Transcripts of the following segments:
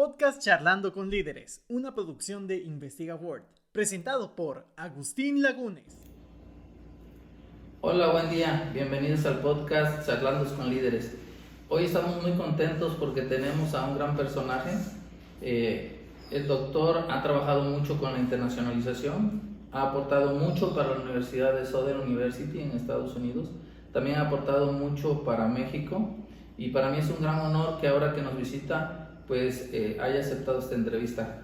Podcast Charlando con Líderes, una producción de Investiga World, presentado por Agustín Lagunes. Hola, buen día, bienvenidos al podcast Charlando con Líderes. Hoy estamos muy contentos porque tenemos a un gran personaje. El doctor ha trabajado mucho con la internacionalización, ha aportado mucho para la Universidad de Southern University en Estados Unidos, también ha aportado mucho para México y para mí es un gran honor que ahora que nos visita pues haya aceptado esta entrevista.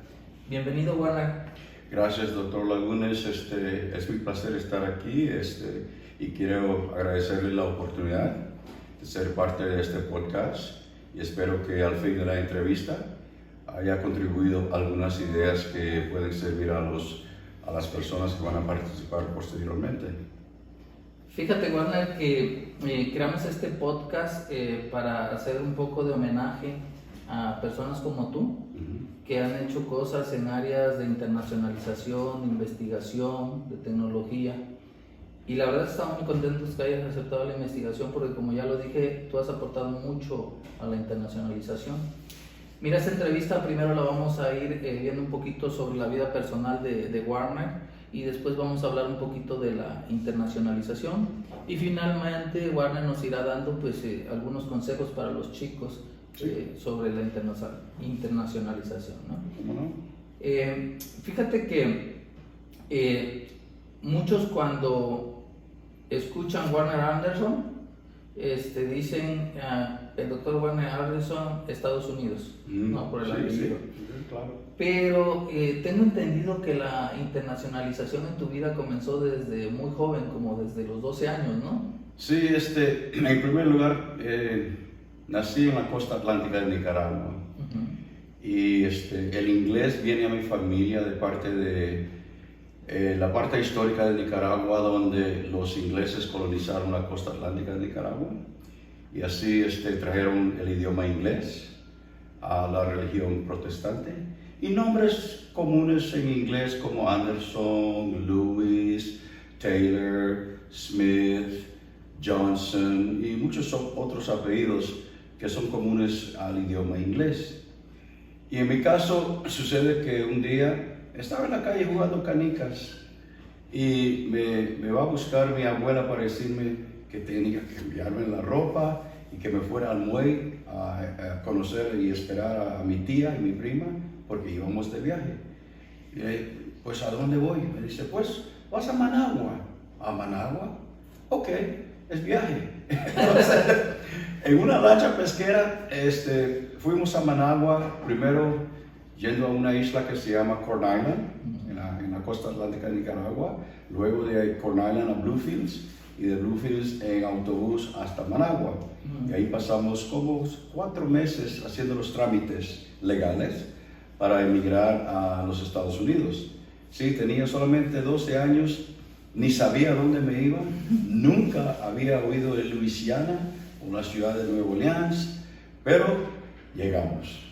Bienvenido, Warner. Gracias, doctor Lagunes. Es mi placer estar aquí y quiero agradecerle la oportunidad de ser parte de este podcast y espero que al fin de la entrevista haya contribuido algunas ideas que pueden servir a las personas que van a participar posteriormente. Fíjate, Warner, que creamos este podcast para hacer un poco de homenaje a personas como tú, que han hecho cosas en áreas de internacionalización, de investigación, de tecnología. Y la verdad estamos muy contentos que hayas aceptado la investigación porque, como ya lo dije, tú has aportado mucho a la internacionalización. Mira, esta entrevista primero la vamos a ir viendo un poquito sobre la vida personal de Warner y después vamos a hablar un poquito de la internacionalización y finalmente Warner nos irá dando pues algunos consejos para los chicos sobre la internacionalización, ¿no? ¿Cómo no? Fíjate que muchos cuando escuchan Warner Anderson dicen el doctor Warner Anderson, Estados Unidos, ¿no? Por el apellido. Sí, claro. Pero tengo entendido que la internacionalización en tu vida comenzó desde muy joven, como desde los 12 años, ¿no? Sí, en primer lugar, nací en la costa atlántica de Nicaragua y el inglés viene a mi familia de parte de la parte histórica de Nicaragua, donde los ingleses colonizaron la costa atlántica de Nicaragua y así trajeron el idioma inglés a la religión protestante y nombres comunes en inglés como Anderson, Lewis, Taylor, Smith, Johnson y muchos otros apellidos que son comunes al idioma inglés. Y en mi caso sucede que un día estaba en la calle jugando canicas y me va a buscar mi abuela para decirme que tenía que cambiarme la ropa y que me fuera al muelle a conocer y esperar a mi tía y mi prima porque íbamos de viaje. Y le dije, pues ¿a dónde voy? Me dice, pues vas a Managua. ¿A Managua? Ok, es viaje. Entonces, en una lancha pesquera fuimos a Managua, primero yendo a una isla que se llama Corn Island, en la costa atlántica de Nicaragua, luego de Corn Island a Bluefields y de Bluefields en autobús hasta Managua. Y ahí pasamos como 4 meses haciendo los trámites legales para emigrar a los Estados Unidos. Sí, tenía solamente 12 años, ni sabía dónde me iba, nunca había oído de Luisiana o la ciudad de Nueva Orleans, pero llegamos.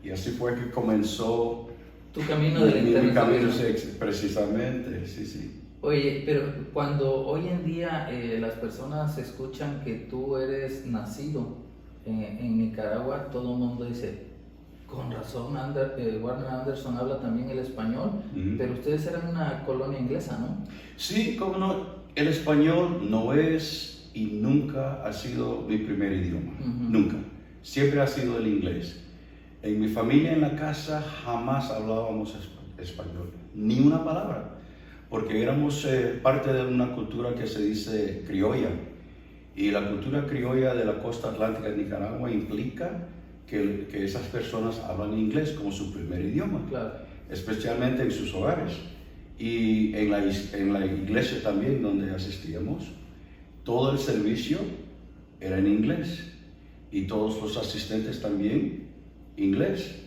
Y así fue que comenzó tu camino de la internacionalización. Precisamente, sí. Oye, pero cuando hoy en día las personas escuchan que tú eres nacido en Nicaragua, todo el mundo dice, con razón, Warner Anderson habla también el español, pero ustedes eran una colonia inglesa, ¿no? Sí, cómo no. El español no es y nunca ha sido mi primer idioma, nunca. Siempre ha sido el inglés. En mi familia, en la casa, jamás hablábamos español, ni una palabra, porque éramos parte de una cultura que se dice criolla. Y la cultura criolla de la costa atlántica de Nicaragua implica que esas personas hablan inglés como su primer idioma, claro, especialmente en sus hogares. Y en la iglesia también donde asistíamos, todo el servicio era en inglés y todos los asistentes también inglés.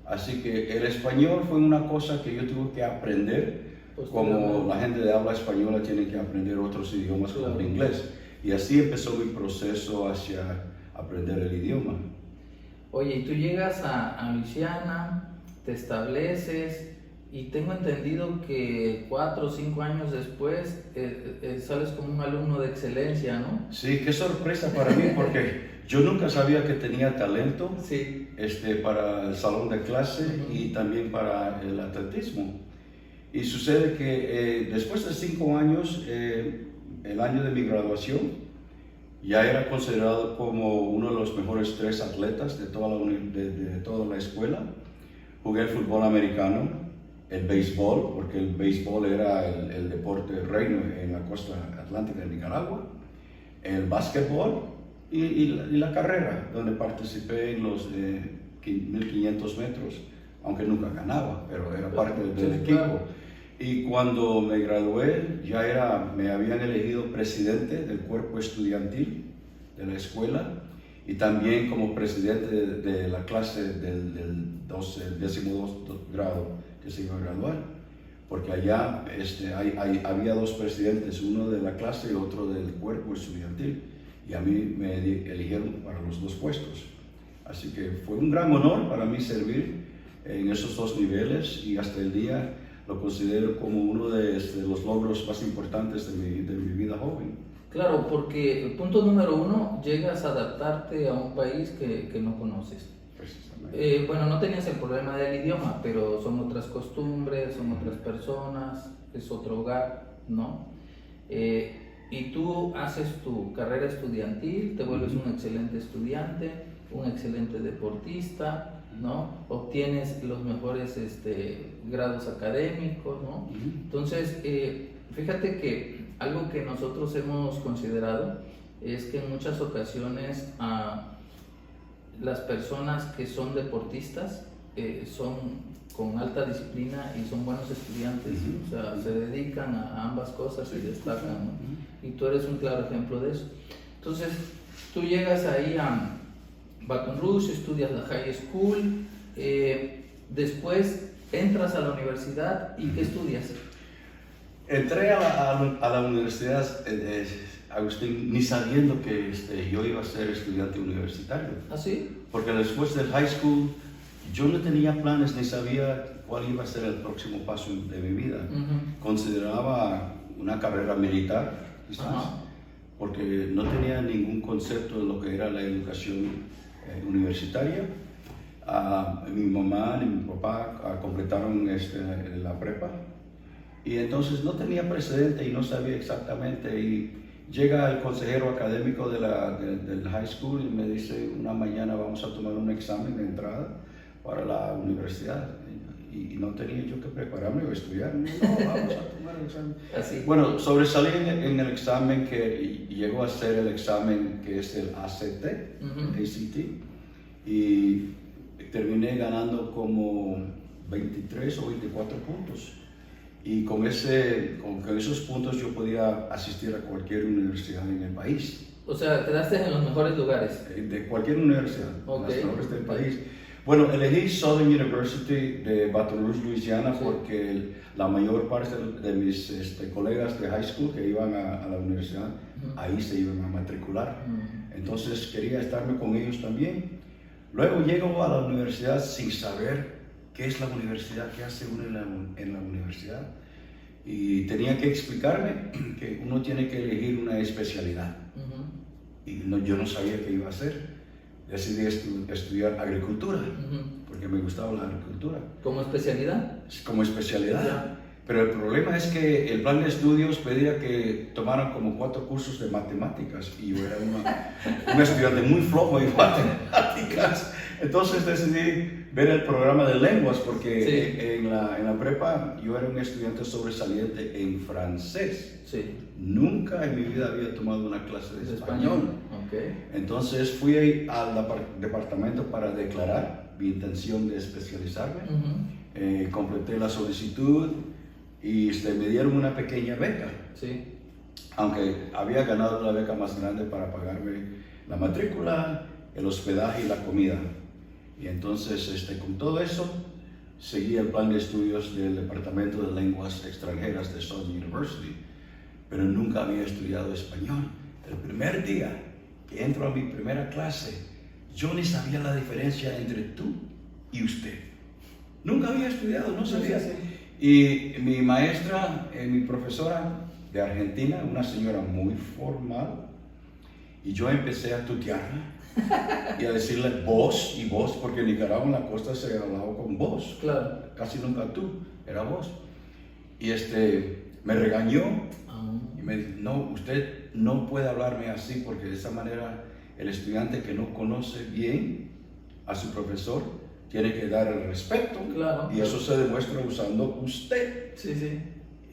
Así que el español fue una cosa que yo tuve que aprender, como la gente de habla española tiene que aprender otros idiomas como el inglés. Y así empezó mi proceso hacia aprender el idioma. Oye, y tú llegas a Luisiana, te estableces y tengo entendido que 4 o 5 años después sales como un alumno de excelencia, ¿no? Sí, qué sorpresa para mí porque yo nunca sabía que tenía talento Sí. Para el salón de clase y también para el atletismo. Y sucede que después de 5 años, el año de mi graduación, ya era considerado como uno de los mejores 3 atletas de toda la escuela. Jugué el fútbol americano, el béisbol, porque el béisbol era el deporte reino en la costa atlántica de Nicaragua, el básquetbol y la carrera, donde participé en los 1500 metros, aunque nunca ganaba, pero era parte del equipo. Y cuando me gradué, me habían elegido presidente del cuerpo estudiantil de la escuela y también como presidente de la clase del 12º grado que se iba a graduar, porque allá había 2 presidentes, uno de la clase y otro del cuerpo estudiantil, y a mí me eligieron para los 2 puestos. Así que fue un gran honor para mí servir en esos 2 niveles y hasta el día lo considero como uno de los logros más importantes de mi vida joven. Claro, porque el punto número 1, llegas a adaptarte a un país que no conoces. Bueno, no tenías el problema del idioma, pero son otras costumbres, son otras personas, es otro hogar, ¿no? Y tú haces tu carrera estudiantil, te vuelves un excelente estudiante, un excelente deportista, ¿no? Obtienes los mejores grados académicos, ¿no? Entonces, fíjate que algo que nosotros hemos considerado es que en muchas ocasiones las personas que son deportistas son con alta disciplina y son buenos estudiantes, o sea, se dedican a ambas cosas y destacan, ¿no? Y tú eres un claro ejemplo de eso. Entonces, tú llegas ahí a Baton Rouge, estudias la high school, después entras a la universidad y ¿qué estudias? Entré a la universidad, Agustín, ni sabiendo que yo iba a ser estudiante universitario. ¿Ah, sí? Porque después del high school yo no tenía planes ni sabía cuál iba a ser el próximo paso de mi vida. Consideraba una carrera militar, quizás, porque no tenía ningún concepto de lo que era la educación universitaria. Mi mamá y mi papá completaron la prepa y entonces no tenía precedente y no sabía exactamente. Y llega el consejero académico del high school y me dice, una mañana vamos a tomar un examen de entrada para la universidad. Y no tenía yo que prepararme o estudiar. No, vamos a tomar el examen. Así. Bueno, sobresalí en el examen que llegó a ser el examen que es el ACT, ACT, y terminé ganando como 23 o 24 puntos. Y con esos puntos yo podía asistir a cualquier universidad en el país. O sea, quedaste en los mejores lugares. De cualquier universidad, Okay. las mejores del país. Bueno, elegí Southern University de Baton Rouge, Louisiana, porque la mayor parte de mis colegas de high school que iban a la universidad, ahí se iban a matricular. Entonces quería estarme con ellos también. Luego llego a la universidad sin saber qué es la universidad, qué hace uno en la universidad. Y tenía que explicarme que uno tiene que elegir una especialidad. Y yo no sabía qué iba a hacer. Decidí estudiar agricultura, porque me gustaba la agricultura. ¿Como especialidad? Como especialidad. Ya. Pero el problema es que el plan de estudios pedía que tomaran como 4 cursos de matemáticas y yo era un estudiante muy flojo en matemáticas. Entonces decidí ver el programa de lenguas porque en la prepa yo era un estudiante sobresaliente en francés. Sí. Nunca en mi vida había tomado una clase de español. Okay. Entonces fui al departamento para declarar mi intención de especializarme. Completé la solicitud y me dieron una pequeña beca. Sí. Aunque había ganado la beca más grande para pagarme la matrícula, el hospedaje y la comida. Y entonces con todo eso seguí el plan de estudios del Departamento de Lenguas Extranjeras de Southern University, pero nunca había estudiado español. El primer día que entro a mi primera clase, yo ni sabía la diferencia entre tú y usted. Nunca había estudiado, no sabía. Y mi maestra, mi profesora de Argentina, una señora muy formal, y yo empecé a tutearla. y a decirle vos y vos, porque en Nicaragua en la costa se hablaba con vos. Claro. Casi nunca tú, era vos. Y me regañó y me dijo, no, usted no puede hablarme así porque de esa manera el estudiante que no conoce bien a su profesor tiene que dar el respeto. Claro, y eso se demuestra usando usted. Sí, sí.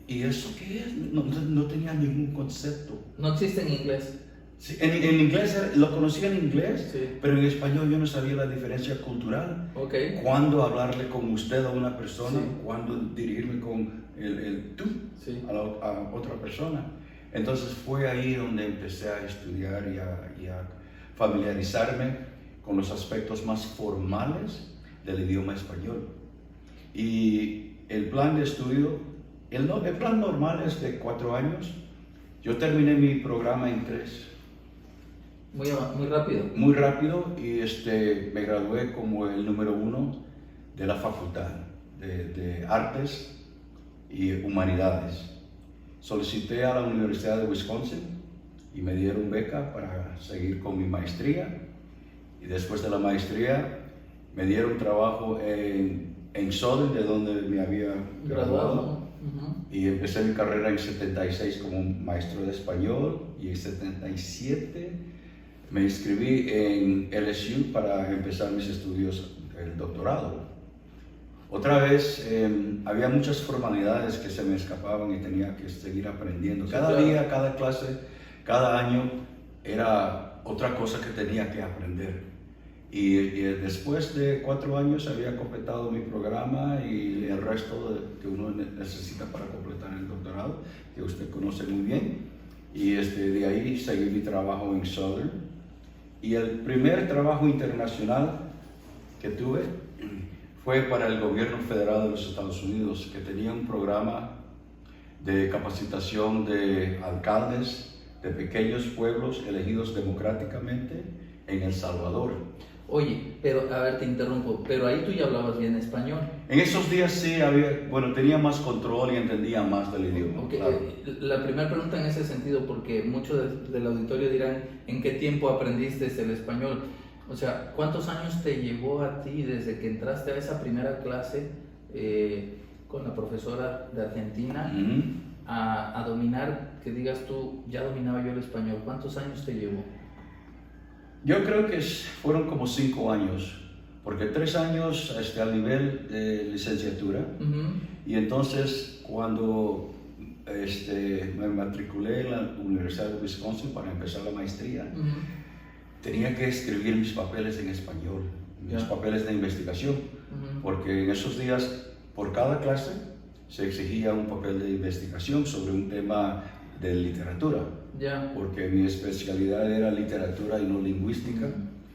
¿Y eso qué es? No tenía ningún concepto. No existe en inglés. Sí, en inglés, lo conocía en inglés, Sí. pero en español yo no sabía la diferencia cultural. Ok. Cuándo hablarle con usted a una persona, Sí. cuándo dirigirme con el tú Sí. a otra persona. Entonces fue ahí donde empecé a estudiar y a familiarizarme con los aspectos más formales del idioma español. Y el plan de estudio, el plan normal es de 4 años. Yo terminé mi programa en 3. Muy rápido. Muy rápido y me gradué como el número 1 de la facultad de Artes y Humanidades. Solicité a la Universidad de Wisconsin y me dieron beca para seguir con mi maestría. Y después de la maestría me dieron trabajo en Southern, de donde me había graduado. Y empecé mi carrera en 76 como un maestro de español y en 77 me inscribí en LSU para empezar mis estudios del doctorado. Otra vez había muchas formalidades que se me escapaban y tenía que seguir aprendiendo. Cada día, cada clase, cada año era otra cosa que tenía que aprender. Y después de 4 años había completado mi programa y el resto que uno necesita para completar el doctorado, que usted conoce muy bien. Y de ahí seguí mi trabajo en Southern. Y el primer trabajo internacional que tuve fue para el gobierno federal de los Estados Unidos, que tenía un programa de capacitación de alcaldes de pequeños pueblos elegidos democráticamente en El Salvador. Oye, pero a ver, te interrumpo, pero ahí tú ya hablabas bien español. En esos días sí tenía más control y entendía más del idioma. Okay. Claro. La primera pregunta en ese sentido, porque muchos del auditorio dirán, ¿en qué tiempo aprendiste el español? O sea, ¿cuántos años te llevó a ti desde que entraste a esa primera clase con la profesora de Argentina a dominar, que digas tú, ya dominaba yo el español? ¿Cuántos años te llevó? Yo creo que fueron como 5 años, porque 3 años al nivel de licenciatura. Y entonces cuando me matriculé en la Universidad de Wisconsin para empezar la maestría, tenía que escribir mis papeles en español, mis papeles de investigación, porque en esos días, por cada clase, se exigía un papel de investigación sobre un tema de literatura, porque mi especialidad era literatura y no lingüística.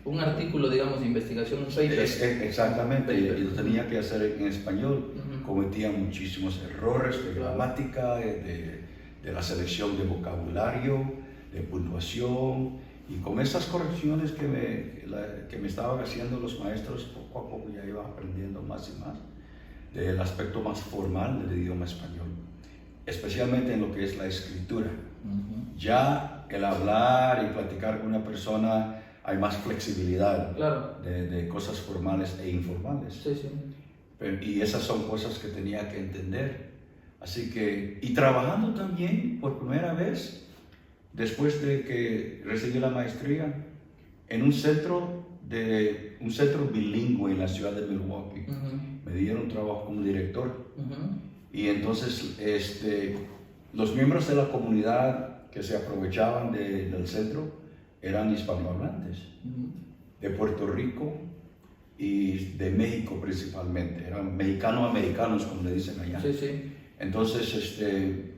Un artículo, digamos, de investigación, un paper. Exactamente, y lo tenía que hacer en español. Cometía muchísimos errores de gramática, de la selección de vocabulario, de puntuación, y con esas correcciones que me estaban haciendo los maestros, poco a poco ya iba aprendiendo más y más del aspecto más formal del idioma español, especialmente en lo que es la escritura. Ya el hablar y platicar con una persona hay más flexibilidad de cosas formales e informales. Sí, sí. Y esas son cosas que tenía que entender. Así que, y trabajando también por primera vez, después de que recibí la maestría, en un centro bilingüe en la ciudad de Milwaukee. Me dieron trabajo como director. Y entonces los miembros de la comunidad que se aprovechaban del centro eran hispanohablantes, de Puerto Rico y de México principalmente, eran mexicano-americanos como le dicen allá. Sí, sí. Entonces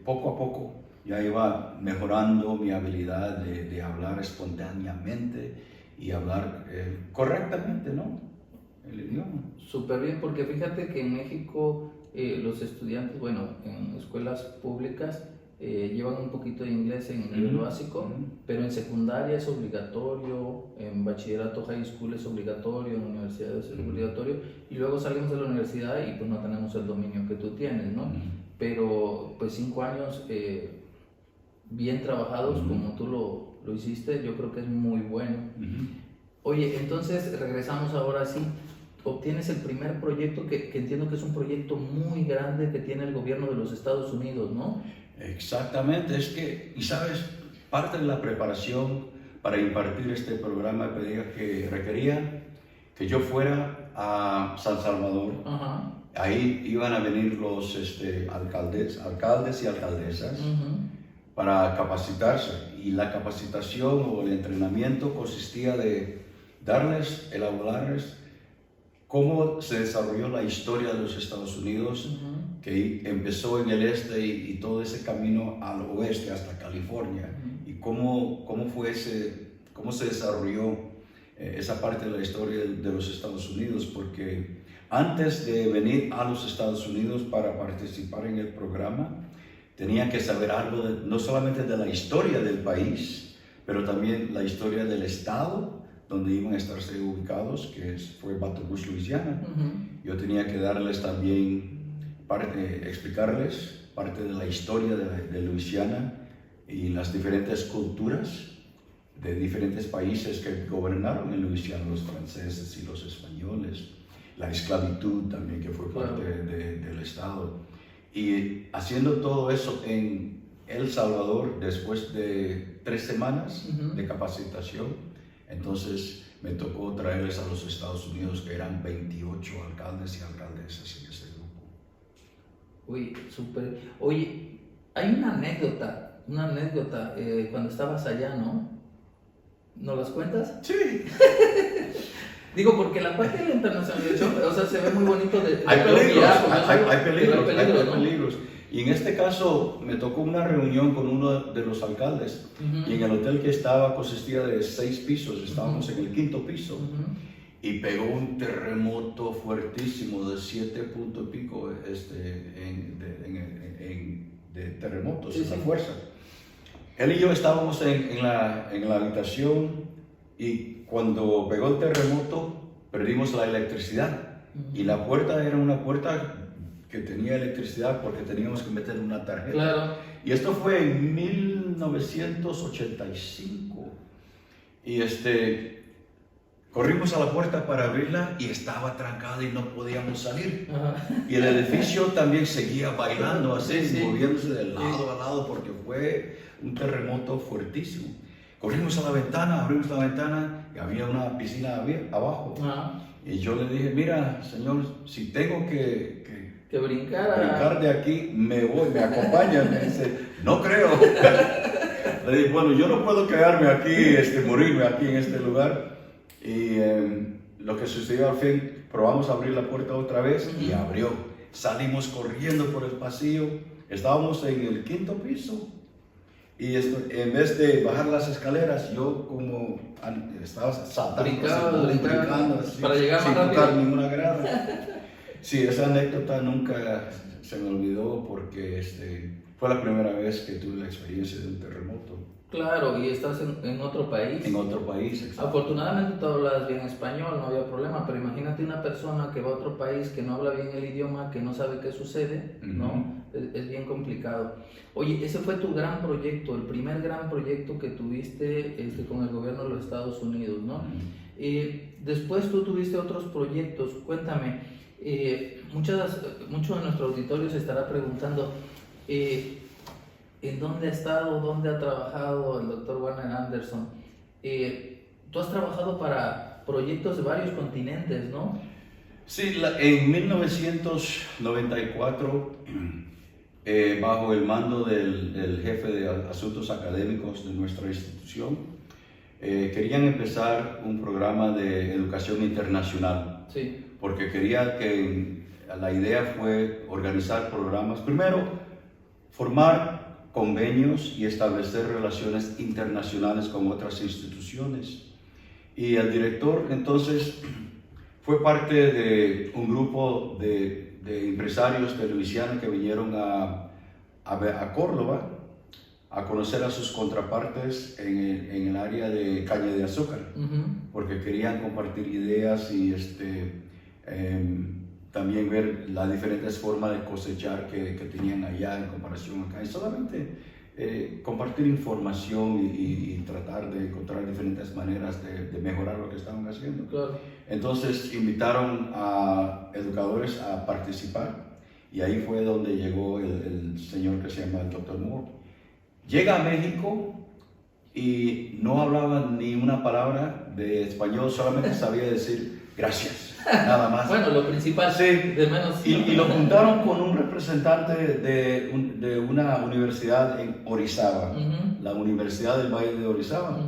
poco a poco ya iba mejorando mi habilidad de hablar espontáneamente y hablar correctamente, ¿no? El idioma. Súper bien, porque fíjate que en México los estudiantes, bueno, en escuelas públicas llevan un poquito de inglés en nivel básico, pero en secundaria es obligatorio, en bachillerato, high school es obligatorio, en universidades es obligatorio, y luego salimos de la universidad y pues no tenemos el dominio que tú tienes, ¿no? Pero pues 5 años bien trabajados como tú lo hiciste, yo creo que es muy bueno. Oye, entonces regresamos ahora sí. Obtienes el primer proyecto que entiendo que es un proyecto muy grande que tiene el gobierno de los Estados Unidos, ¿no? Exactamente, es que, y sabes, parte de la preparación para impartir este programa requería que yo fuera a San Salvador. Ajá. Ahí iban a venir los alcaldes y alcaldesas para capacitarse, y la capacitación o el entrenamiento consistía de elaborarles cómo se desarrolló la historia de los Estados Unidos, que empezó en el este y todo ese camino al oeste hasta California, y cómo se desarrolló esa parte de la historia de los Estados Unidos, porque antes de venir a los Estados Unidos para participar en el programa, tenían que saber algo no solamente de la historia del país, pero también la historia del estado donde iban a estarse ubicados, que fue Baton Rouge, Luisiana. Yo tenía que darles también, explicarles parte de la historia de Luisiana y las diferentes culturas de diferentes países que gobernaron en Luisiana, los franceses y los españoles, la esclavitud también, que fue parte del estado. Y haciendo todo eso en El Salvador, después de 3 semanas de capacitación, entonces me tocó traerles a los Estados Unidos, que eran 28 alcaldes y alcaldesas en ese grupo. Uy, súper. Oye, hay una anécdota cuando estabas allá, ¿no? ¿Nos las cuentas? Sí. Digo, porque la parte de la internacionalización, o sea, se ve muy bonito Hay peligros, ¿no? peligros. Y en este caso me tocó una reunión con uno de los alcaldes, y en el hotel que estaba consistía de 6 pisos, estábamos en el 5º piso, y pegó un terremoto fuertísimo de 7 puntos y pico de terremotos, la fuerza. Él y yo estábamos en la habitación, y cuando pegó el terremoto perdimos la electricidad, y la puerta era una puerta que tenía electricidad porque teníamos que meter una tarjeta. Claro. Y esto fue en 1985. Y corrimos a la puerta para abrirla y estaba trancada y no podíamos salir. Y el edificio también seguía bailando así, moviéndose de lado a lado, porque fue un terremoto fuertísimo. Corrimos a la ventana, abrimos la ventana y había una piscina abajo. Y yo le dije, mira, señor, si tengo que brincar de aquí, me voy, me acompaña. Me dice, no creo. Le dije, bueno, yo no puedo quedarme aquí, morirme aquí en este lugar. Y lo que sucedió al fin, probamos a abrir la puerta otra vez y abrió. Salimos corriendo por el pasillo, estábamos en el 5º piso. Y en vez de bajar las escaleras, yo como estaba saltando, brincando así, para llegar sin más tocar rápido. ninguna grada. Sí, esa anécdota nunca se me olvidó, porque fue la primera vez que tuve la experiencia de un terremoto. Claro, y estás en otro país. En otro país, exacto. Afortunadamente tú hablas bien español, no había problema, pero imagínate una persona que va a otro país, que no habla bien el idioma, que no sabe qué sucede, ¿no? Es bien complicado. Oye, ese fue tu gran proyecto, el primer gran proyecto que tuviste con el gobierno de los Estados Unidos, ¿no? Después tú tuviste otros proyectos, cuéntame, mucho de nuestro auditorio se estará preguntando, ¿en dónde ha estado, dónde ha trabajado el Dr. Warner Anderson? Tú has trabajado para proyectos de varios continentes, ¿no? Sí, en 1994, bajo el mando del jefe de asuntos académicos de nuestra institución, querían empezar un programa de educación internacional. Sí. Porque quería la idea fue organizar programas, primero formar convenios y establecer relaciones internacionales con otras instituciones. Y el director entonces fue parte de un grupo de empresarios de Luisiana que vinieron a Córdoba a conocer a sus contrapartes en el área de caña de azúcar, porque querían compartir ideas y también ver las diferentes formas de cosechar que tenían allá en comparación acá. Y solamente compartir información y tratar de encontrar diferentes maneras de mejorar lo que estaban haciendo. Claro. Entonces invitaron a educadores a participar y ahí fue donde llegó el señor que se llama el Dr. Moore. Llega a México y no hablaba ni una palabra de español, solamente sabía decir gracias, nada más. Bueno, lo principal, sí, de menos. Y lo juntaron con un representante de una universidad en Orizaba, la Universidad del Valle de Orizaba.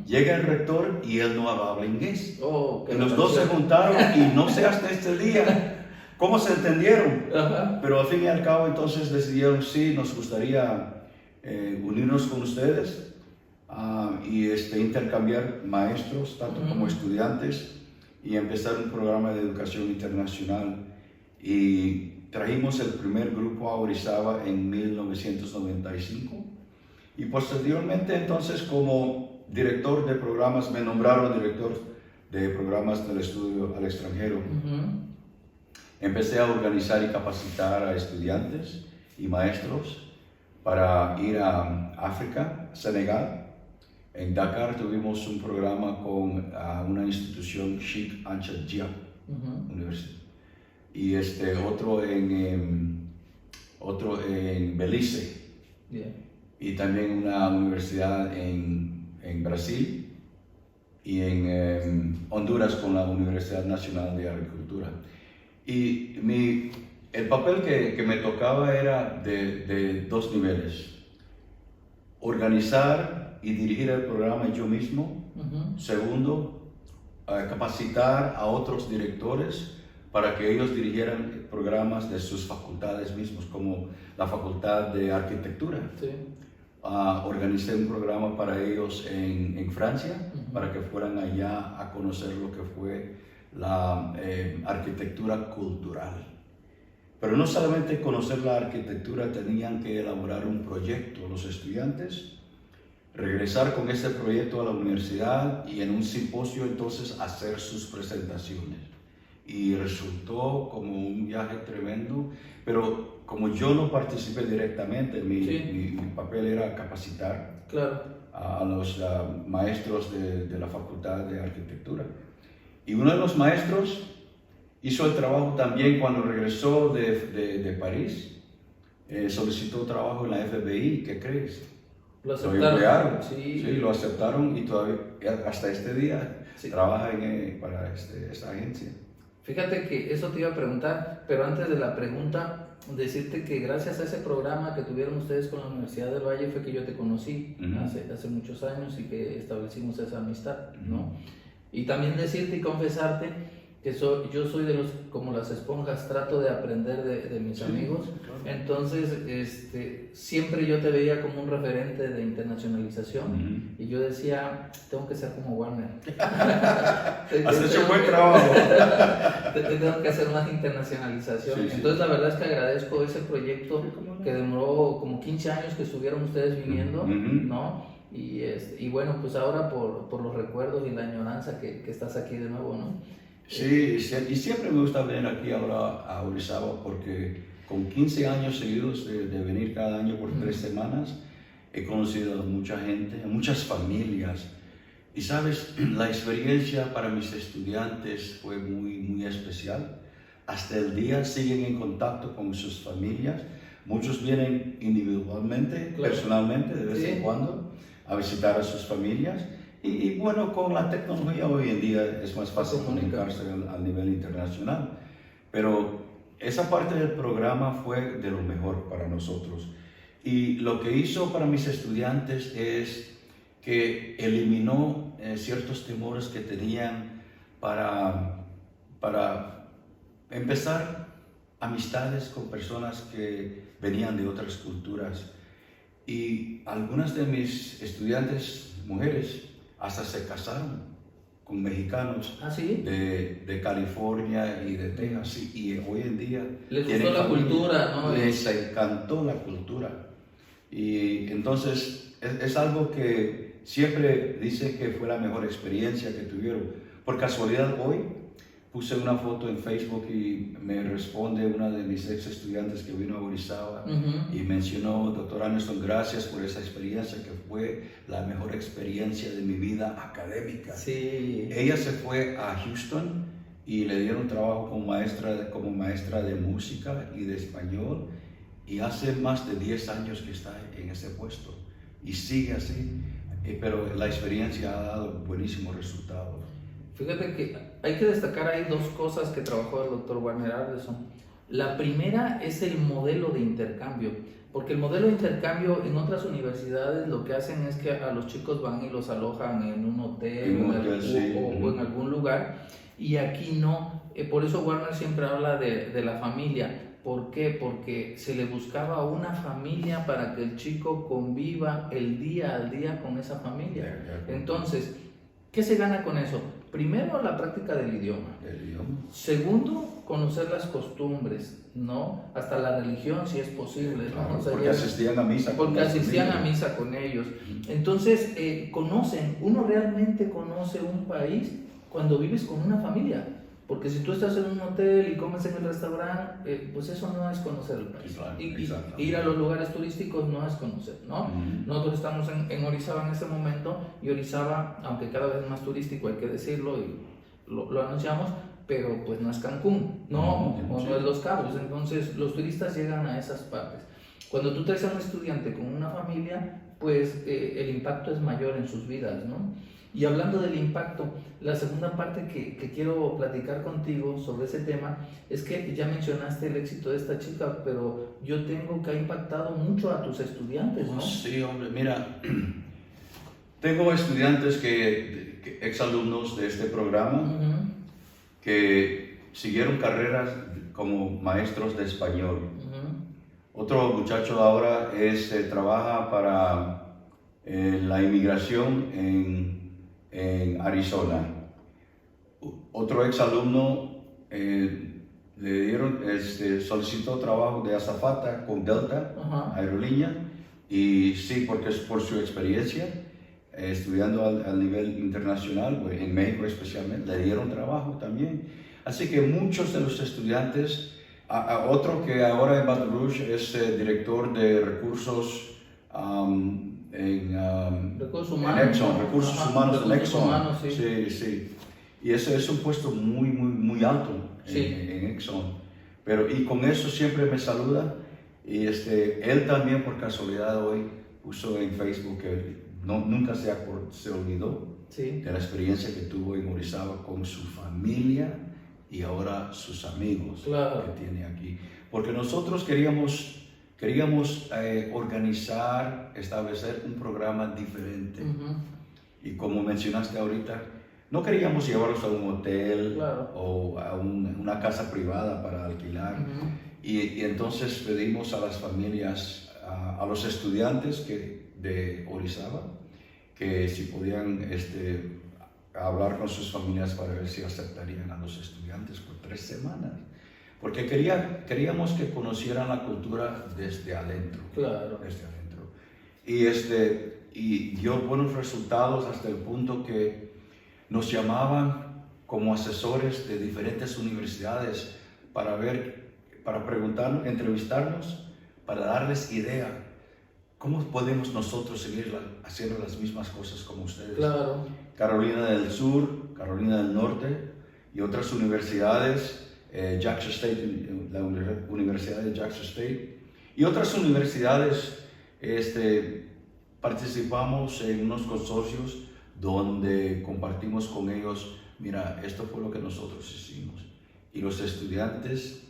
Llega el rector y él no habla inglés. Oh, y los dos se juntaron y no sé hasta este día cómo se entendieron. Pero al fin y al cabo entonces decidieron, sí, nos gustaría unirnos con ustedes y intercambiar maestros, tanto como estudiantes, y empezar un programa de educación internacional. Y trajimos el primer grupo a Orizaba en 1995. Y posteriormente entonces como director de programas, me nombraron director de programas del estudio al extranjero. Empecé a organizar y capacitar a estudiantes y maestros para ir a África, Senegal. En Dakar tuvimos un programa con una institución, Sheikh Anta Diop University, y otro en Belice, y también una universidad en Brasil y en Honduras con la Universidad Nacional de Agricultura. Y el papel que me tocaba era de dos niveles: organizar y dirigir el programa yo mismo. Segundo, capacitar a otros directores para que ellos dirigieran programas de sus facultades mismos, como la Facultad de Arquitectura. Sí. Organicé un programa para ellos en Francia, para que fueran allá a conocer lo que fue la arquitectura cultural. Pero no solamente conocer la arquitectura, tenían que elaborar un proyecto los estudiantes, regresar con ese proyecto a la universidad y en un simposio entonces hacer sus presentaciones. Y resultó como un viaje tremendo, pero como yo no participé directamente, mi papel era capacitar a los maestros de la Facultad de Arquitectura. Y uno de los maestros hizo el trabajo también cuando regresó de París, solicitó trabajo en la FBI. ¿Qué crees? Lo aceptaron. Sí, lo aceptaron y todavía hasta este día trabaja para esta agencia. Fíjate que eso te iba a preguntar, pero antes de la pregunta, decirte que gracias a ese programa que tuvieron ustedes con la Universidad del Valle fue que yo te conocí hace muchos años y que establecimos esa amistad, ¿no? Y también decirte y confesarte que yo soy de los, como las esponjas, trato de aprender de mis amigos. Claro. Entonces, siempre yo te veía como un referente de internacionalización y yo decía, tengo que ser como Warner. Has hecho un buen trabajo. Tengo que hacer más internacionalización. Entonces, la verdad es que agradezco ese proyecto que demoró como 15 años que estuvieron ustedes viniendo, ¿no? Y bueno, pues ahora por los recuerdos y la añoranza que estás aquí de nuevo, ¿no? Sí, y siempre me gusta venir aquí ahora a Orizaba porque con 15 años seguidos de venir cada año por 3 semanas, he conocido a mucha gente, a muchas familias. Y sabes, la experiencia para mis estudiantes fue muy, muy especial. Hasta el día siguen en contacto con sus familias. Muchos vienen individualmente, personalmente, de vez en cuando, a visitar a sus familias. Y bueno, con la tecnología hoy en día es más fácil comunicarse a nivel internacional. Pero esa parte del programa fue de lo mejor para nosotros. Y lo que hizo para mis estudiantes es que eliminó ciertos temores que tenían para empezar amistades con personas que venían de otras culturas. Y algunas de mis estudiantes, mujeres, hasta se casaron con mexicanos de California y de Texas, y hoy en día les gustó la cultura, ¿no? Les encantó la cultura, y entonces es algo que siempre dicen que fue la mejor experiencia que tuvieron. Por casualidad hoy puse una foto en Facebook y me responde una de mis ex estudiantes que vino a Orizaba y mencionó, doctor Anderson, gracias por esa experiencia que fue la mejor experiencia de mi vida académica. Sí. Ella se fue a Houston y le dieron trabajo como maestra de música y de español, y hace más de 10 años que está en ese puesto y sigue así, pero la experiencia ha dado buenísimos resultados. Fíjate que hay que destacar ahí dos cosas que trabajó el doctor Warner Anderson. La primera es el modelo de intercambio, porque el modelo de intercambio en otras universidades lo que hacen es que a los chicos van y los alojan en un hotel, o en algún lugar, y aquí no. Por eso Warner siempre habla de la familia. ¿Por qué? Porque se le buscaba una familia para que el chico conviva el día al día con esa familia. Entonces, ¿qué se gana con eso? Primero, la práctica del idioma. Segundo, conocer las costumbres, ¿no? Hasta la religión, si es posible, ¿no? Claro, porque asistían a misa. Porque asistían a misa con ellos. Entonces, uno realmente conoce un país cuando vives con una familia. Porque si tú estás en un hotel y comes en el restaurante, pues eso no es conocer el país. Claro, y ir a los lugares turísticos no es conocer, ¿no? Nosotros estamos en Orizaba en este momento, y Orizaba, aunque cada vez es más turístico, hay que decirlo, y lo anunciamos, pero pues no es Cancún, ¿no? O no es Los Cabos. Entonces los turistas llegan a esas partes. Cuando tú traes a un estudiante con una familia, pues el impacto es mayor en sus vidas, ¿no? Y hablando del impacto, la segunda parte que quiero platicar contigo sobre ese tema es que ya mencionaste el éxito de esta chica, pero yo tengo que ha impactado mucho a tus estudiantes, ¿no? Sí, hombre, mira, tengo estudiantes exalumnos de este programa que siguieron carreras como maestros de español. Otro muchacho ahora trabaja para la inmigración en Arizona. Otro exalumno solicitó trabajo de azafata con Delta Aerolínea, y sí, porque es por su experiencia estudiando al nivel internacional, pues, en México especialmente, le dieron trabajo también. Así que muchos de los estudiantes, otro que ahora en Baton Rouge es director de recursos recursos humanos, en Exxon. Sí. Y ese es un puesto muy alto en Exxon. Y con eso siempre me saluda. Y él también, por casualidad, hoy puso en Facebook que nunca se olvidó de la experiencia que tuvo en Orizaba con su familia y ahora sus amigos que tiene aquí. Porque nosotros queríamos organizar, establecer un programa diferente. Y como mencionaste ahorita, no queríamos llevarlos a un hotel o a una casa privada para alquilar. Y entonces pedimos a las familias, a los estudiantes de Orizaba, que si podían hablar con sus familias para ver si aceptarían a los estudiantes por 3 semanas. Porque queríamos que conocieran la cultura desde adentro. Desde adentro. Y dio buenos resultados hasta el punto que nos llamaban como asesores de diferentes universidades para preguntarnos, entrevistarnos, para darles idea. ¿Cómo podemos nosotros seguir haciendo las mismas cosas como ustedes? Carolina del Sur, Carolina del Norte y otras universidades. Jackson State, la Universidad de Jackson State y otras universidades, participamos en unos consorcios donde compartimos con ellos, mira, esto fue lo que nosotros hicimos. Y los estudiantes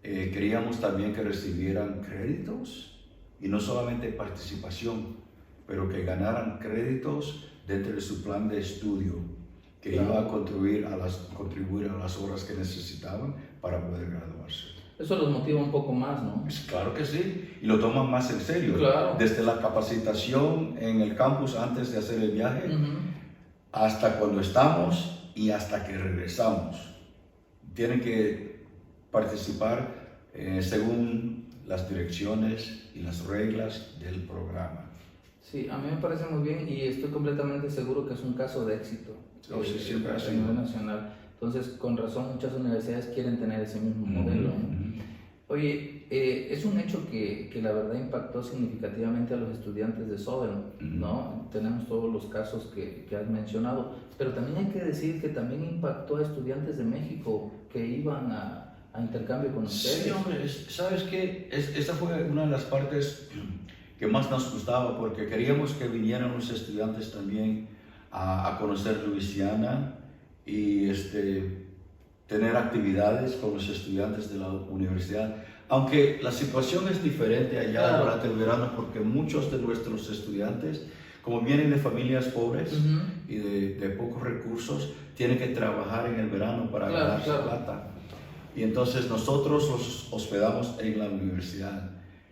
queríamos también que recibieran créditos, y no solamente participación, pero que ganaran créditos dentro de su plan de estudio, que iba a contribuir a las horas que necesitaban para poder graduarse. Eso los motiva un poco más, ¿no? Pues claro que sí, y lo toman más en serio. Desde la capacitación en el campus antes de hacer el viaje, hasta cuando estamos y hasta que regresamos. Tienen que participar según las direcciones y las reglas del programa. Sí, a mí me parece muy bien y estoy completamente seguro que es un caso de éxito. Siempre a nivel nacional. Entonces, con razón, muchas universidades quieren tener ese mismo modelo, ¿no? Oye, es un hecho que la verdad impactó significativamente a los estudiantes de Southern, ¿no? Tenemos todos los casos que has mencionado, pero también hay que decir que también impactó a estudiantes de México que iban a intercambio con ustedes. Sí, hombre, ¿sabes qué? Esa fue una de las partes que más nos gustaba, porque queríamos que vinieran los estudiantes también a conocer Luisiana y tener actividades con los estudiantes de la universidad. Aunque la situación es diferente allá durante el verano, porque muchos de nuestros estudiantes, como vienen de familias pobres y de pocos recursos, tienen que trabajar en el verano para ganar su plata. Y entonces nosotros los hospedamos en la universidad.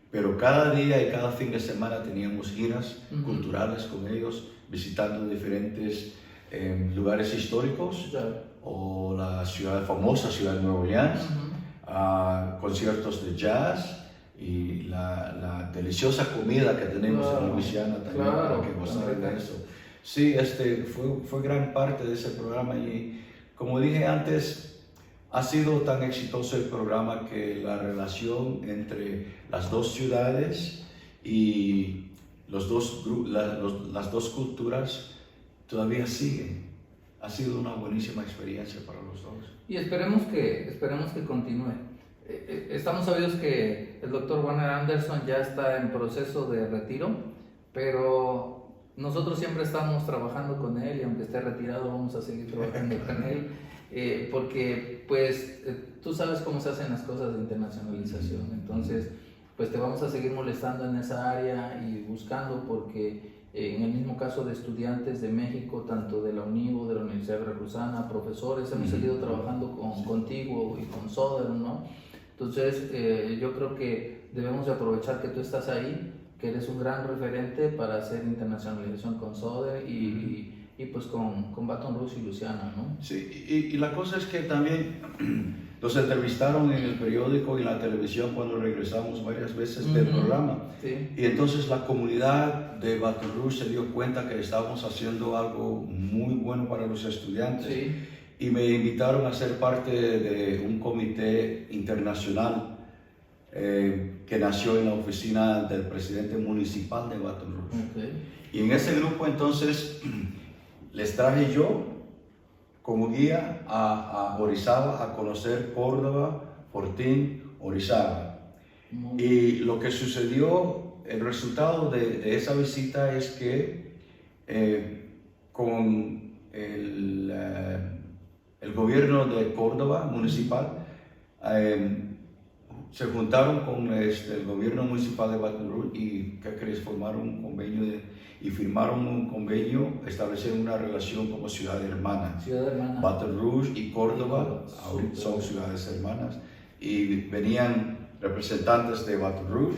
Pero cada día y cada fin de semana teníamos giras culturales con ellos, visitando diferentes lugares históricos o la famosa ciudad de Nueva Orleans, conciertos de jazz y la deliciosa comida que tenemos en Luisiana también, para que gozar de eso. Sí, fue gran parte de ese programa y como dije antes, ha sido tan exitoso el programa que la relación entre las dos ciudades y las dos culturas todavía sigue. Ha sido una buenísima experiencia para los dos. Y esperemos que continúe. Estamos sabidos que el Dr. Warner Anderson ya está en proceso de retiro, pero nosotros siempre estamos trabajando con él y aunque esté retirado vamos a seguir trabajando con él, porque pues tú sabes cómo se hacen las cosas de internacionalización, entonces pues te vamos a seguir molestando en esa área y buscando, porque en el mismo caso de estudiantes de México, tanto de la UNIVO, de la Universidad Veracruzana, profesores, hemos seguido trabajando contigo y con Southern, ¿no? Entonces yo creo que debemos de aprovechar que tú estás ahí, que eres un gran referente para hacer internacionalización con Southern y pues con Baton Rouge y Luisiana, ¿no? Sí, y la cosa es que también los entrevistaron en el periódico y en la televisión cuando regresamos varias veces del programa. Sí. Y entonces la comunidad de Baton Rouge se dio cuenta que estábamos haciendo algo muy bueno para los estudiantes. Sí. Y me invitaron a ser parte de un comité internacional que nació en la oficina del presidente municipal de Baton Rouge. Okay. Y en ese grupo entonces les traje yo como guía a Orizaba a conocer Córdoba, Fortín, Orizaba. Y lo que sucedió, el resultado de esa visita es que con el gobierno de Córdoba municipal se juntaron con el gobierno municipal de Baton Rouge y ¿qué crees? Formaron un convenio y firmaron un convenio, establecieron una relación como ciudad hermana. Ciudad hermana. Baton Rouge y Córdoba son ciudades hermanas y venían representantes de Baton Rouge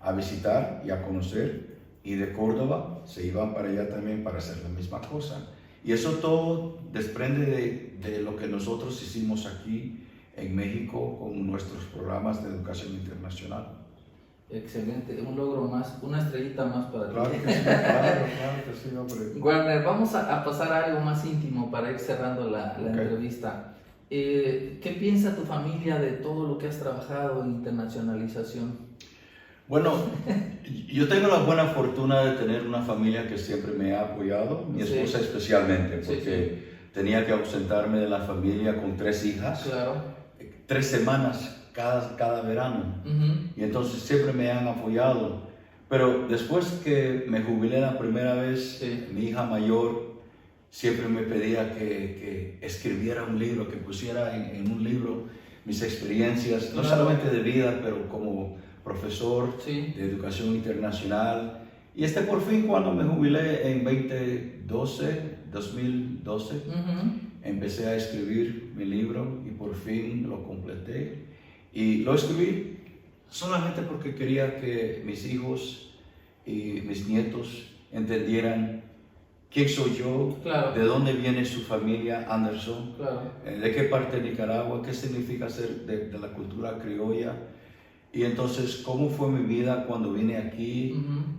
a visitar y a conocer, y de Córdoba se iban para allá también para hacer la misma cosa. Y eso todo desprende de lo que nosotros hicimos aquí en México con nuestros programas de educación internacional. Excelente, un logro más, una estrellita más para ti. Claro que sí, claro que sí, hombre. Warner, vamos a pasar a algo más íntimo para ir cerrando la entrevista. ¿Qué piensa tu familia de todo lo que has trabajado en internacionalización? Bueno, yo tengo la buena fortuna de tener una familia que siempre me ha apoyado, mi esposa especialmente, porque tenía que ausentarme de la familia con 3 hijas, 3 semanas cada verano, y entonces siempre me han apoyado. Pero después que me jubilé la primera vez, mi hija mayor siempre me pedía que escribiera un libro, que pusiera en un libro mis experiencias, no solamente de vida, pero como profesor de educación internacional. Y por fin cuando me jubilé en 2012, empecé a escribir mi libro y por fin lo completé. Y lo escribí solamente porque quería que mis hijos y mis nietos entendieran quién soy yo, de dónde viene su familia Anderson, de qué parte de Nicaragua, qué significa ser de la cultura criolla. Y entonces, ¿cómo fue mi vida cuando vine aquí?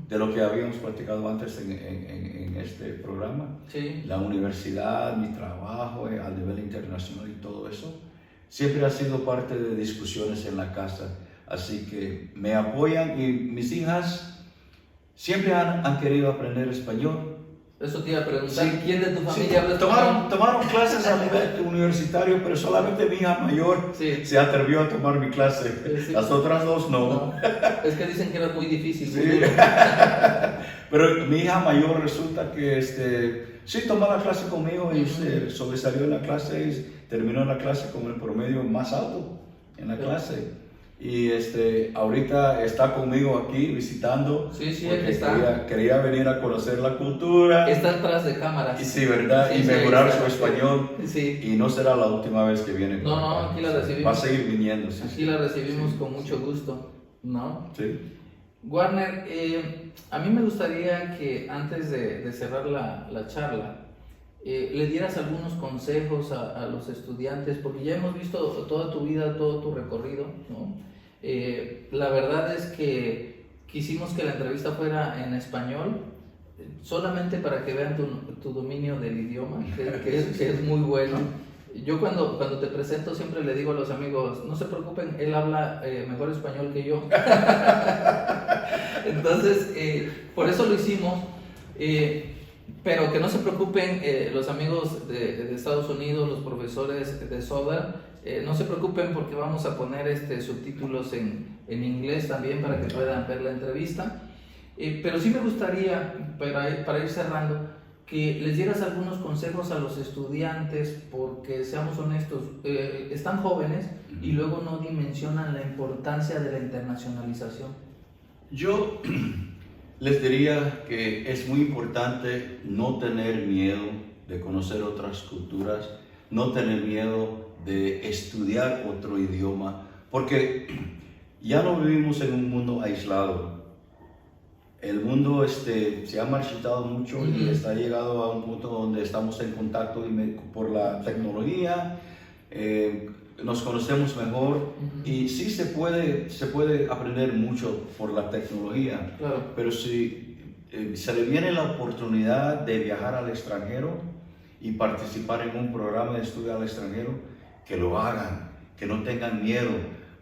De lo que habíamos platicado antes en este programa. Sí. La universidad, mi trabajo a nivel internacional y todo eso. Siempre ha sido parte de discusiones en la casa. Así que me apoyan y mis hijas siempre han querido aprender español. Eso te iba a preguntar, Sí, ¿quién de tu sí, familia habla español? tomaron clases a nivel universitario, pero solamente mi hija mayor Sí. se atrevió a tomar mi clase. Sí. Las otras dos no. Es que dicen que era muy difícil. Sí. Muy duro. Pero mi hija mayor resulta que sí tomó la clase conmigo y sobresalió en la clase y terminó la clase con el promedio más alto en la clase. Y ahorita está conmigo aquí visitando. Sí, sí, porque aquí está. quería venir a conocer la cultura. Está atrás de cámaras. Y sí, ¿verdad? Sí, y sí, mejorar ahí su está. español. Sí. Y no será la última vez que viene. No, no, aquí la recibimos. Va a seguir viniendo. Sí, Aquí la recibimos con mucho gusto, ¿no? Sí. Warner, a mí me gustaría que antes de cerrar la charla, le dieras algunos consejos a los estudiantes, porque ya hemos visto toda tu vida, todo tu recorrido, ¿no? La verdad es que quisimos que la entrevista fuera en español, solamente para que vean tu dominio del idioma, que es muy bueno. Yo cuando te presento siempre le digo a los amigos, no se preocupen, él habla mejor español que yo. Entonces, por eso lo hicimos. Pero que no se preocupen los amigos de Estados Unidos, los profesores de Soder, no se preocupen porque vamos a poner subtítulos en inglés también para que puedan ver la entrevista. Pero sí me gustaría, para ir cerrando, que les dieras algunos consejos a los estudiantes, porque seamos honestos, están jóvenes y luego no dimensionan la importancia de la internacionalización. Yo les diría que es muy importante no tener miedo de conocer otras culturas, no tener miedo de estudiar otro idioma, porque ya no vivimos en un mundo aislado. El mundo se ha marchitado mucho y está llegado a un punto donde estamos en contacto por la tecnología, nos conocemos mejor y sí se puede aprender mucho por la tecnología, Claro. pero si se le viene la oportunidad de viajar al extranjero y participar en un programa de estudio al extranjero, que lo hagan, que no tengan miedo,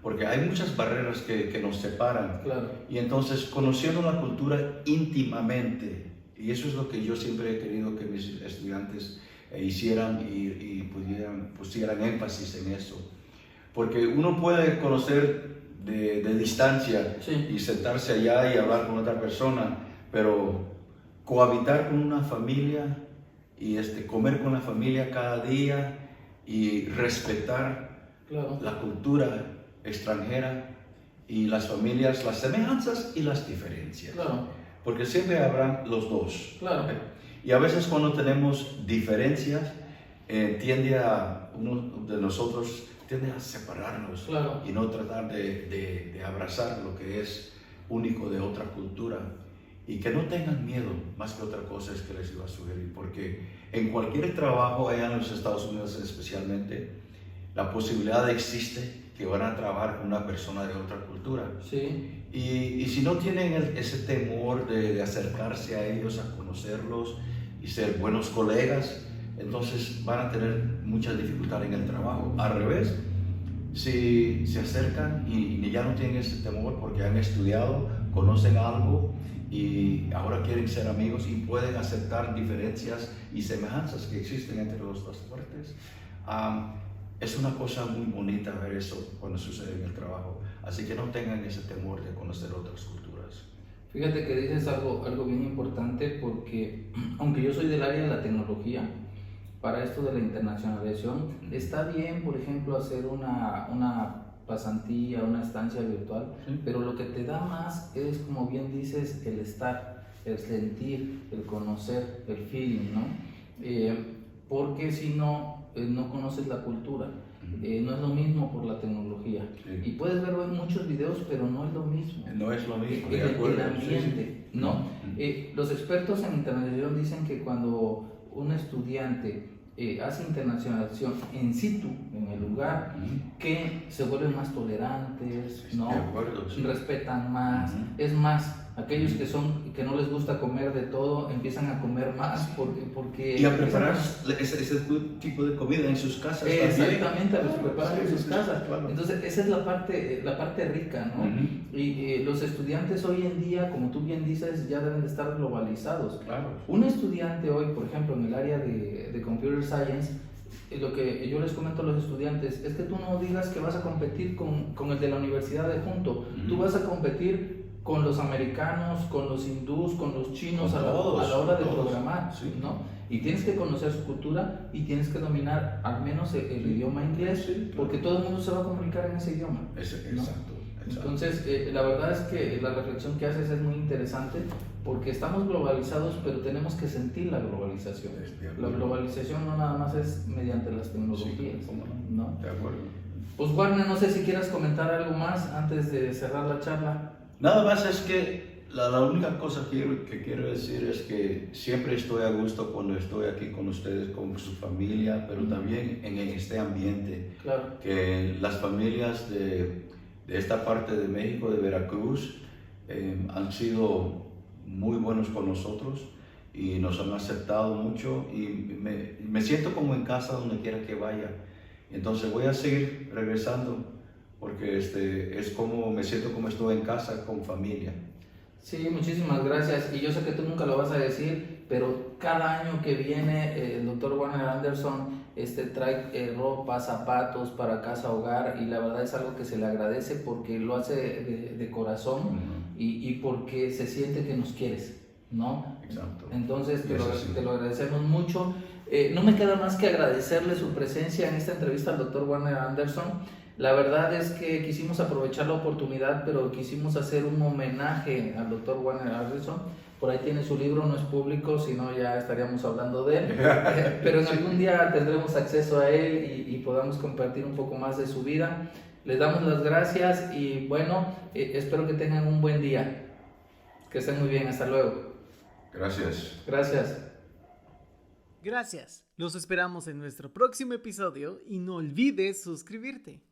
porque hay muchas barreras que nos separan. Claro. Y entonces, conociendo la cultura íntimamente, y eso es lo que yo siempre he querido que mis estudiantes hicieran y pusieran énfasis en eso. Porque uno puede conocer de distancia Sí. y sentarse allá y hablar con otra persona, pero cohabitar con una familia y comer con la familia cada día y respetar Claro. la cultura extranjera y las familias, las semejanzas y las diferencias. Claro. Porque siempre habrán los dos. Claro. Y a veces cuando tenemos diferencias, uno de nosotros tiende a separarnos. Claro. Y no tratar de abrazar lo que es único de otra cultura. Y que no tengan miedo, más que otra cosa es que les iba a sugerir, porque en cualquier trabajo, allá en los Estados Unidos especialmente, la posibilidad existe que van a trabajar con una persona de otra cultura. Sí. Y si no tienen ese temor de acercarse a ellos, a conocerlos y ser buenos colegas, entonces van a tener mucha dificultad en el trabajo. Al revés, si se acercan y ya no tienen ese temor porque han estudiado, conocen algo y ahora quieren ser amigos y pueden aceptar diferencias y semejanzas que existen entre los dos partes. Es una cosa muy bonita ver eso cuando sucede en el trabajo, así que no tengan ese temor de conocer otras culturas. Fíjate que dices algo bien importante, porque aunque yo soy del área de la tecnología, para esto de la internacionalización, está bien, por ejemplo, hacer una pasantía, una estancia virtual, Sí. pero lo que te da más es, como bien dices, el estar, el sentir, el conocer, el feeling, ¿no? Porque si no, no conoces la cultura. No es lo mismo por la tecnología. Sí. Y puedes verlo en muchos videos, pero no es lo mismo. No es lo mismo, de El acuerdo. ambiente, ¿no? Los expertos en internacionalización dicen que cuando un estudiante hace internacionalización in situ, en el lugar, que se vuelven más tolerantes, ¿no? De acuerdo, sí. Respetan más, es más, aquellos que no les gusta comer de todo, empiezan a comer más porque y a preparar ese tipo de comida en sus casas. Exactamente, a preparar en sus casas. Claro. Entonces esa es la parte rica, ¿no? Y los estudiantes hoy en día, como tú bien dices, ya deben de estar globalizados. Claro. Un estudiante hoy, por ejemplo, en el área de Computer Science, lo que yo les comento a los estudiantes es que tú no digas que vas a competir con el de la universidad de junto, tú vas a competir con los americanos, con los hindús, con los chinos a la hora de programar, sí. ¿no? Y tienes que conocer su cultura y tienes que dominar al menos el idioma inglés, sí, claro. Porque todo el mundo se va a comunicar en ese idioma. ¿No? Exacto. Entonces, la verdad es que la reflexión que haces es muy interesante porque estamos globalizados, pero tenemos que sentir la globalización. La globalización no nada más es mediante las tecnologías, sí, ¿no? De acuerdo. Pues Warner, no sé si quieras comentar algo más antes de cerrar la charla. Nada más es que la única cosa que quiero decir es que siempre estoy a gusto cuando estoy aquí con ustedes, con su familia, pero también en este ambiente. Claro. Que las familias de esta parte de México, de Veracruz, han sido muy buenos con nosotros y nos han aceptado mucho y me siento como en casa donde quiera que vaya. Entonces voy a seguir regresando porque es como me siento como estoy en casa con familia. Sí, muchísimas gracias. Y yo sé que tú nunca lo vas a decir, pero cada año que viene el Dr. Warner Anderson trae ropa, zapatos para casa, hogar, y la verdad es algo que se le agradece porque lo hace de corazón y porque se siente que nos quieres, ¿no? Exacto. Entonces te lo agradecemos mucho. No me queda más que agradecerle su presencia en esta entrevista al Dr. Warner Anderson. La verdad es que quisimos aprovechar la oportunidad, pero quisimos hacer un homenaje al Dr. Warner Anderson. Por ahí tiene su libro, no es público, si no ya estaríamos hablando de él. Pero en algún día tendremos acceso a él y podamos compartir un poco más de su vida. Les damos las gracias y bueno, espero que tengan un buen día. Que estén muy bien, hasta luego. Gracias. Gracias. Gracias. Los esperamos en nuestro próximo episodio y no olvides suscribirte.